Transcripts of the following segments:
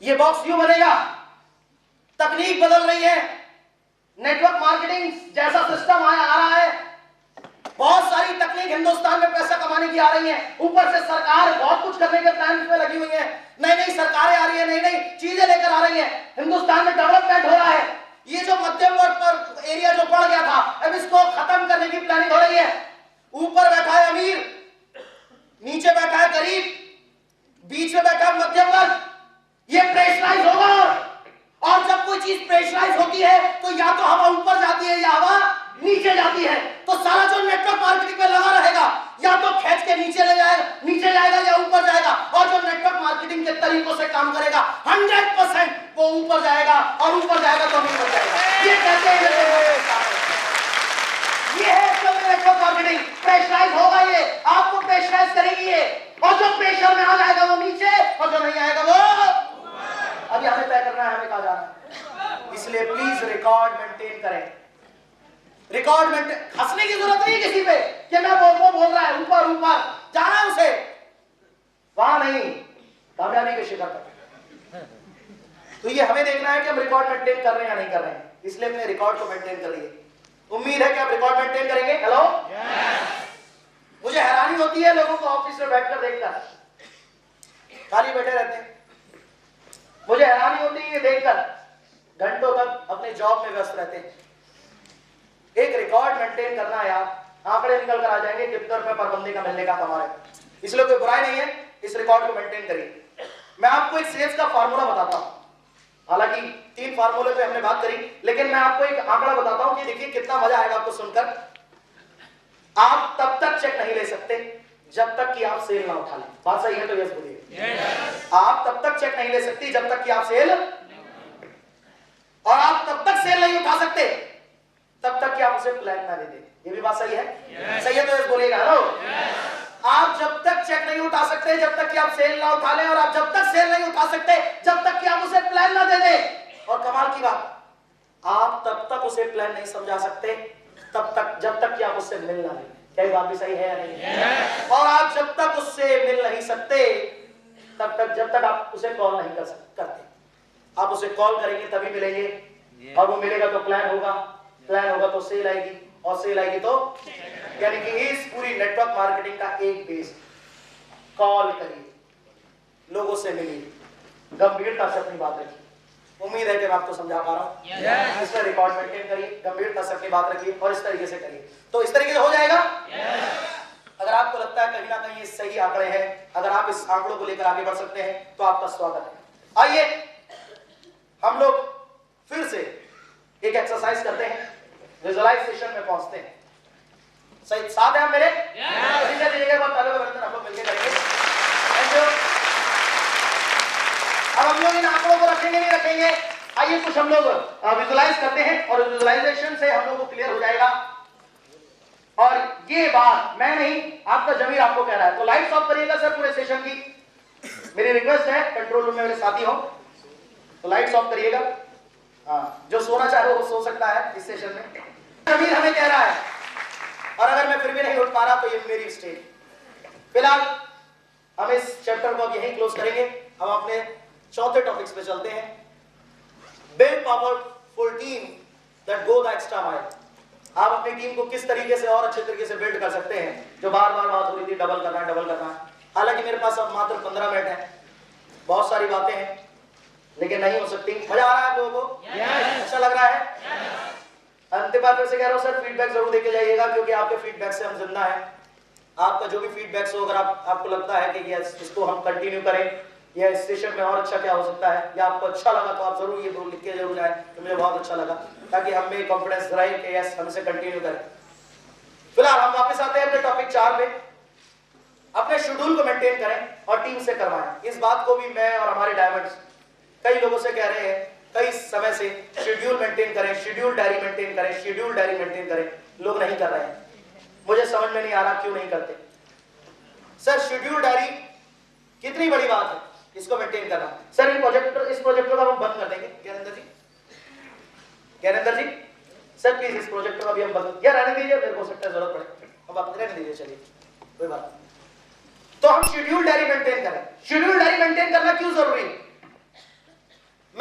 ये बॉक्स क्यों बनेगा? तकनीक बदल रही है, नेटवर्क मार्केटिंग जैसा सिस्टम आ रहा है, बहुत सारी तकनीक हिंदुस्तान में पैसा कमाने की आ रही है। ऊपर से सरकार बहुत कुछ करने के प्लान में लगी हुई है, नई नई सरकारें आ रही है, नई नई चीजें लेकर आ रही है। हिंदुस्तान में डेवलपमेंट हो रहा है। ये जो मध्यम वर्ग पर एरिया जो बढ़ गया था, अब इसको खत्म करने की प्लानिंग हो रही है। ऊपर बैठा है अमीर, नीचे बैठा है गरीब, बीच में बैठा है मध्यम वर्ग। ये प्रेशराइज होगा, और जब कोई चीज प्रेशराइज होती है तो या तो हवा ऊपर जाती है या हवा नीचे जाती है। तो सारा जो नेटवर्क मार्केटिंग पे लगा रहेगा, या तो खींच के नीचे ले जाएगा, नीचे जाएगा या ऊपर जाएगा। और जो नेटवर्क मार्केटिंग के तरीकों से काम करेगा 100% वो ऊपर जाएगा, और ऊपर जाएगा तो नीचे जाएगा। ये कहते हैं ये है नेटवर्क मार्केटिंग। प्रेशराइज होगा, ये आपको प्रेशराइज करेगी ये, और जो प्रेशर में आ जाएगा वो नीचे, और जो नहीं आएगा वो अभी हमें तय करना है हमें कहा जाना है। इसलिए प्लीज रिकॉर्ड मेंटेन करें। रिकॉर्ड मेंटेन, हंसने की जरूरत नहीं किसी पे कि मैं बोल रहा है ऊपर ऊपर जाना है उसे, वहां नहीं, कामयाबी के शिखर पर। तो ये हमें देखना है कि हम रिकॉर्ड मेंटेन कर रहे हैं या नहीं कर रहे हैं। इसलिए अपने रिकॉर्ड को मेंटेन करिए। उम्मीद है कि आप रिकॉर्ड मेंटेन करेंगे। हेलो, मुझे हैरानी होती है लोगों को ऑफिस में बैठकर देखकर, खाली बैठे रहते हैं। मुझे हैरानी होती है ये देखकर घंटों तक अपने जॉब में व्यस्त रहते हैं। एक रिकॉर्ड मेंटेन करना है यार, आंकड़े निकल कर आ जाएंगे कितने रुपए पर बंदे का मिलने का कमा रहे। इसलिए कोई बुराई नहीं है, इस रिकॉर्ड को मेंटेन करिए। मैं आपको एक सेल्स का फार्मूला बताता हूं। हालांकि 3 फार्मूले पे हमने बात करी, लेकिन मैं आपको एक आंकड़ा बताता हूं कि देखिए कितना मजा आएगा आपको सुनकर। आप तब तक चेक नहीं ले सकते जब तक कि आप सेल ना उठा लें। बात सही है तो यस बोलिए। आप तब तक चेक नहीं ले सकती जब तक कि आप सेल, और आप तब तक सेल नहीं उठा सकते तब तक कि आप उसे प्लान ना दे दें। ये भी बात सही है? सही है तो यस बोलिएगा। हेलो, आप जब तक चेक नहीं उठा सकते जब तक कि आप सेल ना उठा लें, और आप जब तक सेल नहीं उठा सकते जब तक कि आप उसे प्लान ना दे दें। और कमाल की बात, आप तब तक उसे प्लान नहीं समझा सकते तब तक जब तक कि आप उससे मिल ना लें। क्या बात भी सही है या नहीं? और आप जब तक उससे मिल नहीं सकते तब तक जब तक आप उसे कॉल नहीं करते। आप उसे कॉल करेंगे तभी मिलेंगे, और वो मिलेगा तो प्लान होगा, प्लान होगा तो सेल आएगी, और सेल आएगी तो, यानी कि इस पूरी नेटवर्क मार्केटिंग का एक बेस, कॉल करिए, लोगों से मिलिए, गंभीरता से अपनी बात रखिए। उम्मीद है कि मैं आपको समझा पा रहा हूं। इसमें रिकॉर्ड मेंटेन करिए, गंभीरता से अपनी बात रखिए, और इस तरीके से करिए तो इस तरीके से हो जाएगा। अगर आपको लगता है कहीं ना कहीं ये सही आंकड़े हैं, अगर आप इस आंकड़ों को लेकर आगे बढ़ सकते हैं तो आपका स्वागत है। आइए हम लोग फिर से एक एक्सरसाइज करते हैं, विजुअलाइजेशन में पहुंचते हैं। सही साथ है आप मेरे? हम लोग मिलकर करेंगे। Thank you. अब हम लोग इन आंकड़ों को रखेंगे नहीं रखेंगे, आइए कुछ हम लोग विजुअलाइज करते हैं, और विजुअलाइजेशन से हम लोग को क्लियर हो जाएगा। और ये बात मैं नहीं, आपका जमीर आपको कह रहा है। तो लाइट्स ऑफ करिएगा सर पूरे सेशन की, मेरी रिक्वेस्ट है। कंट्रोल रूम में मेरे साथी हो तो लाइट्स ऑफ करिएगा। हाँ, जो सोना चाहे वो सो सकता है इस सेशन में। जमीर हमें कह रहा है, और अगर मैं फिर भी नहीं उठ पा रहा तो ये मेरी स्टेज। फिलहाल हम इस चैप्टर को अब यहीं क्लोज करेंगे। हम अपने चौथे टॉपिक्स पे चलते हैं, build powerful team that go the extra mile. आप अपनी टीम को किस तरीके से और अच्छे तरीके से बिल्ड कर सकते हैं। जो बार बार बात हो रही थी डबल करना है, डबल करना है। हालांकि मेरे पास अब मात्र 15 मिनट है, बहुत सारी बातें हैं लेकिन नहीं हो सकती। मजा आ रहा है आप लोगों को? अच्छा लग रहा है? अंतिम बार फिर से कह रहा हूं सर, फीडबैक जरूर देके जाइएगा, क्योंकि आपके फीडबैक से हम जिंदा हैं। आपका जो भी फीडबैक हो, अगर आपको लगता है कि यस इसको हम कंटिन्यू करें, या इस सेशन में और अच्छा क्या हो सकता है, या आपको अच्छा लगा तो आप जरूर ये लिख के जरूर जाए तो मुझे बहुत अच्छा लगा, ताकि हमें कॉन्फिडेंस रहे कि यस हम इसे कंटिन्यू करें। फिलहाल हम वापस आते हैं अपने टॉपिक 4 पे। अपने शेड्यूल को मेंटेन करें और टीम से करवाएं। इस बात को भी मैं और हमारे डायमंड्स कई लोगों से कह रहे हैं कई समय से, शेड्यूल मेंटेन करें, शेड्यूल डायरी मेंटेन करें, शेड्यूल डायरी मेंटेन करें। लोग नहीं कर रहे हैं, मुझे समझ में नहीं आ रहा क्यों नहीं करते। सर शेड्यूल डायरी कितनी बड़ी बात है इसको मेंटेन करना। सर इस प्रोजेक्टर को हम बंद कर देंगे। ज्ञानेंद्र जी सर प्लीज इस प्रोजेक्टर को अभी हम बंद, या रहने दीजिए, मेरे को सकता है जरूरत पड़े, अब आप रहने दीजिए, चलिए कोई बात नहीं। तो हम शेड्यूल डायरी मेंटेन करें। शेड्यूल डायरी मेंटेन करना क्यों जरूरी है?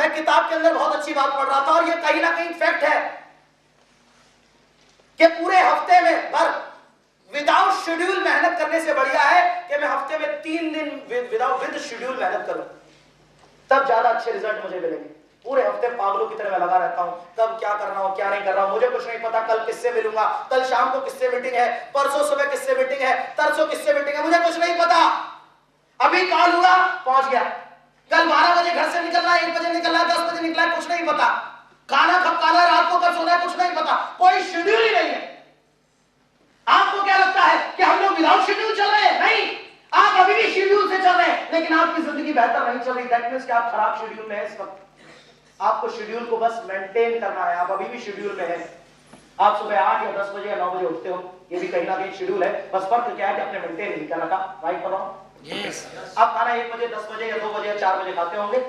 मैं किताब के अंदर बहुत अच्छी बात पढ़ रहा था और ये कहीं ना कहीं फैक्ट है कि पूरे हफ्ते में भर विदाउट शेड्यूल मेहनत करने से बढ़िया है कि मैं हफ्ते में 3 दिन विद शेड्यूल मेहनत करूं, तब ज्यादा अच्छे रिजल्ट मुझे मिलेंगे। पूरे हफ्ते पागलों की तरह मैं लगा रहता हूं, कब क्या कर रहा हूं क्या नहीं कर रहा हूं, मुझे कुछ नहीं पता, कल किससे मिलूंगा, कल शाम को किससे मीटिंग है, परसों सुबह किससे मीटिंग है, तरसों किससे मीटिंग है, मुझे कुछ नहीं पता। अभी कॉल हुआ पहुंच गया, कल 12 बजे घर से निकलना है, 1 बजे निकलना है, 10 बजे निकलना है, कुछ नहीं पता। खाना कब खाना है, रात को कब सोना है, कुछ नहीं पता, कोई शेड्यूल ही नहीं है। आपको क्या लगता है कि हम लोग विदाउट शेड्यूल चल रहे हैं? नहीं, आप अभी भी शेड्यूल से चल रहे हैं, लेकिन आपकी जिंदगी बेहतर नहीं चल रही। दैट मींस कि आप खराब शेड्यूल में हैं इस वक्त। आपको शेड्यूल को बस मेंटेन करना है, आप अभी भी शेड्यूल में हैं। आप सुबह 8 या 10 बजे या 9 बजे उठते हो, ये भी कहीं ना कहीं शेड्यूल है, बस फर्क क्या है कि आपने मेंटेन नहीं कर रखा। राइट कर रहा हूं? आप खाना 1 बजे, 10 बजे या 2 बजे या 4 बजे खाते होंगे,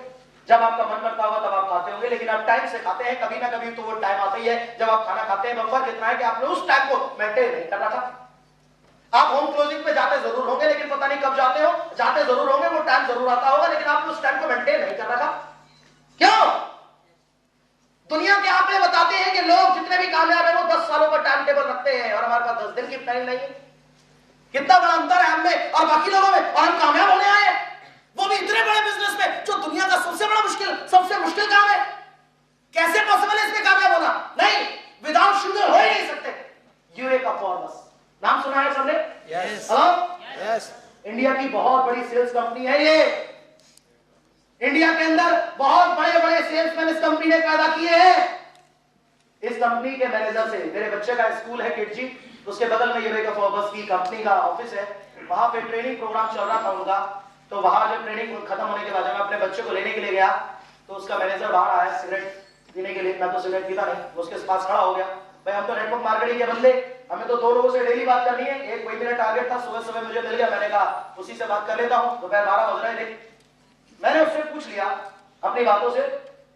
जब आपका मन करता होगा तब आप खाते होंगे, लेकिन आप टाइम से खाते हैं। कभी ना कभी तो वो टाइम आता ही है जब आप खाना खाते हैं, फर्क इतना है कि आपने उस टाइम को मेंटेन नहीं कर रखा। आप होम क्लोजिंग पे जाते जरूर होंगे, लेकिन पता नहीं कब जाते हो, जाते जरूर होंगे, वो टाइम जरूर आता होगा, लेकिन आपने उस टाइम को मेंटेन नहीं कर रखा। क्यों? दुनिया के आप बताते हैं कि लोग जितने भी कामयाब है वो 10 सालों का टाइम टेबल रखते हैं, और हमारे पास 10 दिन की प्लानिंग नहीं है। कितना बड़ा अंतर है हम में और बाकी लोगों में, और हम कामयाब होने आए हैं, वो भी इतने बड़े बिजनेस में जो दुनिया का सबसे मुश्किल काम है। कैसे पॉसिबल है इसमें कामयाब होना? नहीं, विदाउट शेड्यूल हो ही नहीं सकते। यूरेका फॉर्मस नाम सुना है सबने? यस। यस। इंडिया की बहुत बड़ी सेल्स कंपनी है ये। इंडिया के अंदर बहुत बड़े बड़े सेल्समैन इस कंपनी ने पैदा किए हैं। इस कंपनी के मैनेजर से, मेरे बच्चे का स्कूल है किडजी, उसके बगल में यूरेका फॉर्मस की कंपनी का ऑफिस है, वहां पे ट्रेनिंग प्रोग्राम चल रहा था उनका। तो वहां जब ट्रेनिंग खत्म होने के बाद मैं अपने बच्चे को लेने के लिए गया, तो उसका मैनेजर बाहर आया सिगरेट पीने के लिए। मैं तो सिगरेट पीता नहीं, उसके पास खड़ा हो गया। भाई हम तो नेटवर्क मार्केटिंग के बंदे, हमें तो 2 लोगों से डेली बात करनी है। एक वही मेरा टारगेट था, सुबह सुबह मुझे मिल गया, मैंने कहा उसी से बात कर लेता हूं। दोपहर 12 बज रहे थे, मैंने उससे पूछ लिया अपनी बातों से,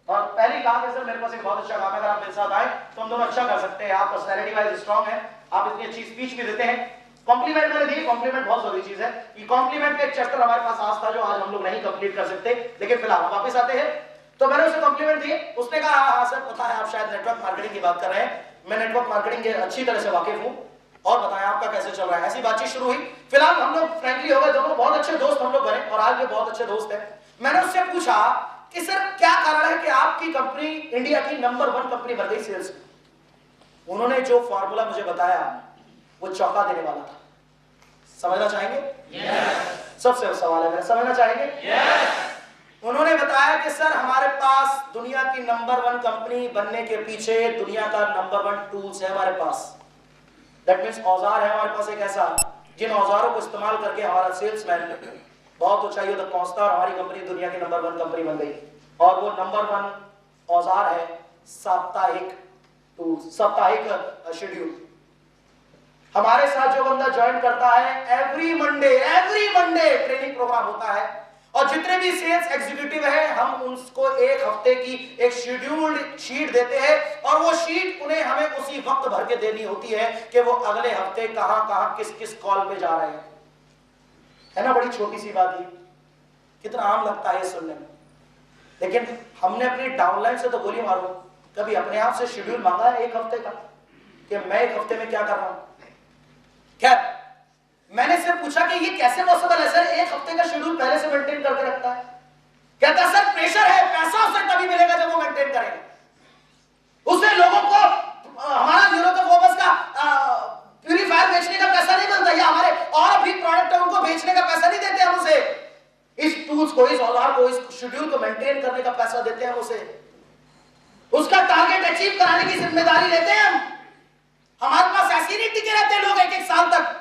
और पहले कहा कि सर मेरे पास एक बहुत अच्छा काम है, अगर आप मेरे साथ आए तो हम दोनों अच्छा कर सकते हैं। आप पर्सनैलिटी वाइज स्ट्रांग है, आप इतनी अच्छी स्पीच भी देते हैं। कॉम्प्लीमेंट मैंने दी, कॉम्प्लीमेंट बहुत जरूरी चीज है। ये कॉम्प्लीमेंट का एक चैप्टर हमारे पास आज था जो आज हम लोग नहीं कंप्लीट कर सकते, लेकिन फिलहाल हम वापस आते हैं। तो मैंने उसे कॉम्प्लीमेंट दिए, उसने कहा हाँ सर पता है आप शायद नेटवर्क मार्केटिंग की बात कर रहे हैं, मैं नेटवर्क मार्केटिंग के अच्छी तरह से वाकिफ हूं, और बताएं आपका कैसे चल रहा है। ऐसी बातचीत शुरू हुई। फिलहाल हम लोग फ्रैंकली हो गए, दोनों बहुत अच्छे दोस्त हम लोग बने, और आज भी बहुत अच्छे दोस्त हैं। मैंने उससे पूछा कि सर क्या कारण है कि आपकी कंपनी इंडिया की नंबर 1 कंपनी बन गई सेल्स में? उन्होंने जो फॉर्मूला मुझे बताया वो चौंका देने वाला था। समझना चाहेंगे? yes. सबसे सवाल है मेरा, समझना चाहेंगे? yes. उन्होंने बताया कि सर हमारे पास दुनिया की नंबर 1 कंपनी बनने के पीछे दुनिया का नंबर 1 टूल्स है हमारे पास। दैट मींस औजार है हमारे पास एक ऐसा, जिन औजारों को इस्तेमाल करके हमारा सेल्समैन बहुत ऊंचाइयों तक पहुंचता है, और हमारी कंपनी दुनिया की नंबर 1 कंपनी बन गई। और वो नंबर 1 औजार है साप्ताहिक टूल्स, साप्ताहिक शेड्यूल। हमारे साथ जो बंदा ज्वाइन करता है, एवरी मंडे ट्रेनिंग प्रोग्राम होता है, और जितने भी सेल्स एग्जीक्यूटिव हैं हम उनको एक हफ्ते की एक शेड्यूल्ड शीट देते हैं, और वो शीट उन्हें हमें उसी वक्त भर के देनी होती है कि वो अगले हफ्ते कहां किस कॉल पे जा रहे हैं। है ना, बड़ी छोटी सी बात है, कितना आम लगता है सुनने में, लेकिन हमने अपनी डाउनलाइन से तो गोली मारो, कभी अपने आप से शेड्यूल मांगा है एक हफ्ते का कि मैं एक हफ्ते में क्या कर रहा हूं? क्या मैंने सिर्फ पूछा कि ये कैसे पॉसिबल है सर, एक हफ्ते का शेड्यूल पहले से मेंटेन करके रखता है। कहता है सर प्रेशर है, पैसा उसे तभी मिलेगा जब वो मेंटेन करेगा। उसने लोगों को हमारा यूरोका फॉर्मस का प्यूरीफायर बेचने का पैसा नहीं मिलता, या हमारे और भी प्रोडक्ट है उनको बेचने का पैसा नहीं देते हम उसे। इस टूल्स को, इस औजार को, इस शेड्यूल को मेंटेन करने का पैसा देते हैं उसे। उसका टारगेट अचीव कराने की जिम्मेदारी लेते हैं हम। हमारे पास ऐसे नहीं टिके रहते लोग एक साल तक।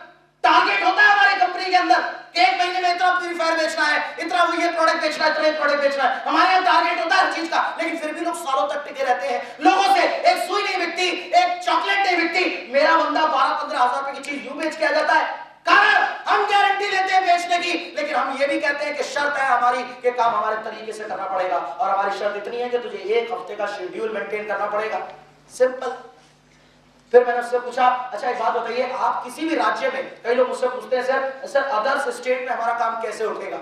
टारगेट होता है हमारे कंपनी के अंदर कि 1 महीने में इतना प्यूरीफायर बेचना है, इतना वो ये प्रोडक्ट बेचना है, इतना प्रोडक्ट बेचना है। हमारे यहाँ टारगेट होता है हर चीज का, लेकिन फिर भी लोग सालों तक टिके रहते हैं। लोगों से एक सुई नहीं बिकती, एक चॉकलेट नहीं बिकती, मेरा बंदा 12-15 हजार रुपए की चीज यूं बेच के आ जाता है। कारण हम गारंटी लेते हैं बेचने की, लेकिन हम ये भी कहते हैं कि शर्त है हमारी कि काम हमारे तरीके से करना पड़ेगा, और हमारी शर्त इतनी है कि तुझे एक हफ्ते का शेड्यूल मेंटेन करना पड़ेगा। सिंपल। फिर मैंने उससे पूछा अच्छा एक बात बताइए, आप किसी भी राज्य में, कई लोग मुझसे पूछते हैं सर अदर्स स्टेट में हमारा काम कैसे उठेगा?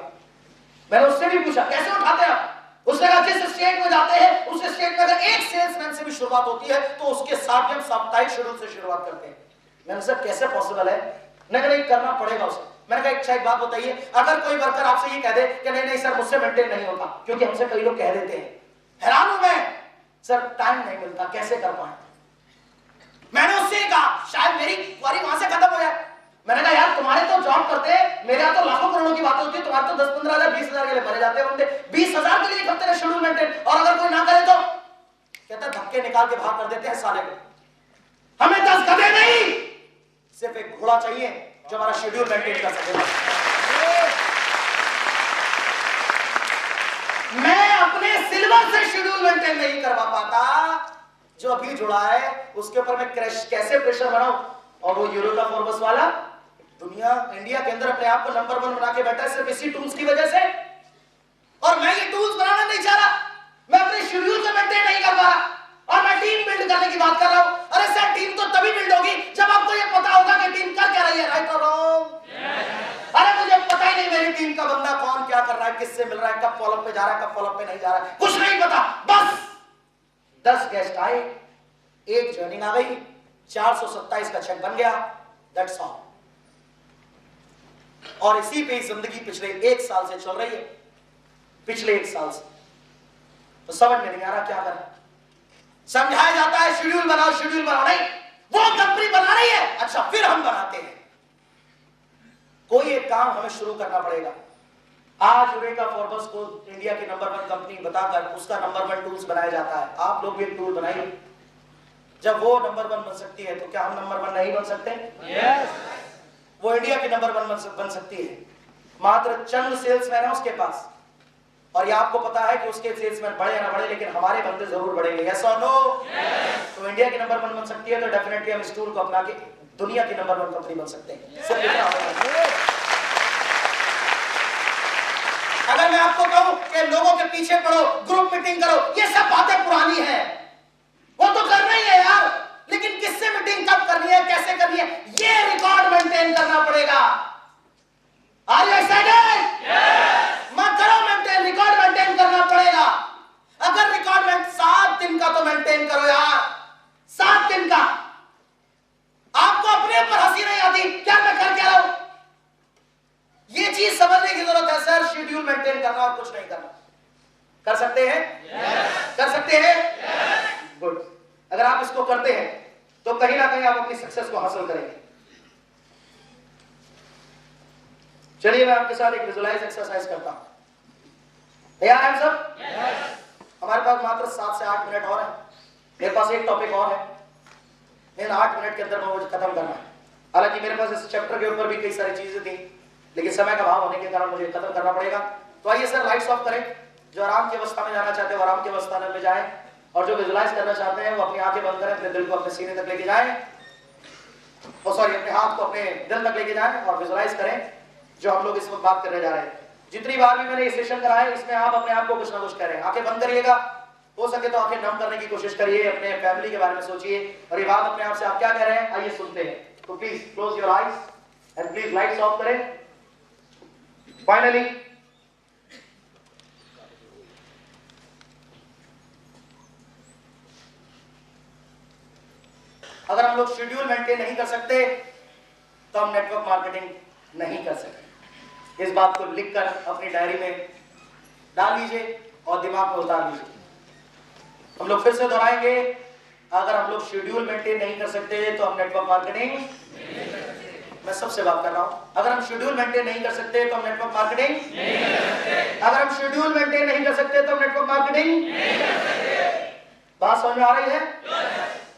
मैंने उससे भी पूछा कैसे उठाते हैं आप? उसने कहा जिस स्टेट में जाते हैं, उस स्टेट में अगर एक सेल्समैन से भी शुरुआत होती है तो उसके साथ हम साप्ताहिक शेड्यूल से शुरुआत करते हैं। मैंने सर कैसे पॉसिबल है? नहीं करना पड़ेगा उसे। मैंने कहा अच्छा एक बात बताइए, अगर कोई वर्कर आपसे ये कह दे कि नहीं सर मुझसे मेंटेन नहीं होता, क्योंकि हमसे कई लोग कह देते हैं, हैरान हूं मैं सर, टाइम नहीं मिलता, कैसे कर पाए? मैंने उससे कहा शायद मेरी क्वारी वहां से खत्म हो जाए। मैंने कहा यार तुम्हारे तो जॉब करते हैं, मेरे यहाँ तो लाखों करोड़ों की बात होती है, तुम्हारे तो 10-15 हजार 20 हजार के लिए मरे जाते हैं बंदे, 20 हजार के लिए करते हैं शेड्यूल मेंटेन, और अगर कोई ना करे तो कहता धक्के निकाल के बाहर कर देते हैं साले को। हमें 10 गधे नहीं, सिर्फ एक घोड़ा चाहिए जो हमारा शेड्यूल मेंटेन कर सके। मैं अपने सिल्वर से शेड्यूल मेंटेन नहीं करवा पाता, जो अभी जुड़ा है उसके ऊपर मैं कैसे प्रेशर बनाऊं? और वो यूरोका फोर्बस वाला दुनिया इंडिया के अंदर अपने आप को नंबर 1 बना के बैठा है सिर्फ इसी टूल्स की वजह से, और मैं ये टूल्स बनाना नहीं चाह रहा, मैं अपने शेड्यूल को मेंटेन नहीं कर पा रहा, और मैं टीम बिल्ड करने की बात कर रहा हूं। अरे सर टीम तो तभी बिल्ड होगी जब आपको ये पता होगा कि टीम कर क्या रही है, राइट और रॉन्ग? अरे मुझे पता ही नहीं मेरी टीम का बंदा कौन क्या कर रहा है, किससे मिल रहा है, कब फॉलोअप पे जा रहा है, कब फॉलोअप पे नहीं जा रहा है, कुछ नहीं पता। बस 10 गेस्ट आए, एक ज्वाइनिंग आ गई, 427 का चेक बन गया, दैट्स ऑल। और इसी पे जिंदगी पिछले 1 साल से चल रही है, पिछले 1 साल से। तो समझ में नहीं आ रहा क्या करें। समझाया जाता है शेड्यूल बनाओ, शेड्यूल बनाओ, नहीं, वो कंपनी बना रही है, अच्छा फिर हम बनाते हैं। कोई एक काम हमें शुरू करना पड़ेगा। आज यूरेका फोर्ब्स को इंडिया की नंबर 1 कंपनी बताकर उसका नंबर 1 टूल्स बनाया जाता है। आप लोग भी एक टूल बनाइए। जब वो नंबर 1 बन सकती है तो क्या हम नंबर 1 नहीं बन सकते? yes. वो इंडिया की नंबर 1 बन सकती है, मात्र चंद सेल्समैन है उसके पास, और ये आपको पता है कि उसके सेल्समैन बढ़े ना बढ़े, लेकिन हमारे बंदे जरूर बढ़ेंगे। यस और नो? तो इंडिया की नंबर 1 बन सकती है, तो डेफिनेटली हम इस टूल को अपना के दुनिया की नंबर 1 कंपनी बन सकते हैं। अगर मैं आपको कहूं कि लोगों के पीछे पड़ो, ग्रुप मीटिंग करो, ये सब बातें पुरानी है, वो तो करना ही है यार, लेकिन किससे मीटिंग कब करनी है, कैसे करनी है, ये रिकॉर्ड मेंटेन करना पड़ेगा। Are you excited? मत करो मेंटेन, रिकॉर्ड मेंटेन करना पड़ेगा। अगर रिकॉर्ड 7 दिन का तो मेंटेन करो यार, 7 दिन का। आपको अपने ऊपर हंसी नहीं आती क्या मैं कर क्या रहा हूं? ये चीज समझने की जरूरत है सर, शेड्यूल मेंटेन करना और कुछ नहीं करना। कर सकते हैं? कर सकते हैं? गुड। अगर आप इसको करते हैं तो कहीं ना कहीं आप अपनी सक्सेस को हासिल करेंगे। चलिए मैं आपके साथ एक विजुअलाइज एक्सरसाइज करता हूं। तैयार हैं सब? हमारे पास मात्र 7 से 8 मिनट और है। मेरे पास एक टॉपिक और है, इन 8 मिनट के अंदर मुझे खत्म करना है। हालांकि मेरे पास इस चैप्टर के ऊपर भी कई सारी चीजें थी, लेकिन समय का अभाव होने के कारण मुझे खत्म करना पड़ेगा। तो आइए सर लाइट्स ऑफ करें। जो आराम की अवस्था में जाना चाहते हैं वो आराम की अवस्था में जाएं, और जो विजुअलाइज करना चाहते हैं वो अपनी आंखें बंद करें, अपने दिल को अपने सीने तक लेके जाएं, अपने हाथ को अपने दिल तक लेके जाएं और विजुअलाइज करें जो हम लोग इस वक्त बात करने जा रहे हैं। जितनी बार भी मैंने ये सेशन कराया है इसमें आप अपने आप को कुछ ना कुछ करें। आंखें बंद करिएगा, हो सके तो आंखें नम करने की कोशिश करिए, अपने फैमिली के बारे में सोचिए, और ये बात अपने आप से आप क्या कह रहे हैं आइए सुनते हैं। तो please close your eyes and please lights off करें। फाइनली अगर हम लोग शेड्यूल मेंटेन नहीं कर सकते तो हम नेटवर्क मार्केटिंग नहीं कर सकते। इस बात को लिखकर अपनी डायरी में डाल लीजिए और दिमाग में उतार लीजिए। हम लोग फिर से दोहराएंगे, अगर हम लोग शेड्यूल मेंटेन नहीं कर सकते तो हम नेटवर्क मार्केटिंग, मैं सबसे बात कर रहा हूं, अगर हम शेड्यूल मेंटेन नहीं कर सकते तो हम नेटवर्क मार्केटिंग नहीं कर सकते। अगर हम शेड्यूल मेंटेन नहीं कर सकते तो हम नेटवर्क मार्केटिंग नहीं कर सकते। बात समझ में आ रही है?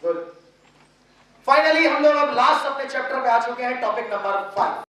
गुड। फाइनली हम लोग अब लास्ट अपने चैप्टर पे आ चुके हैं, टॉपिक नंबर 5।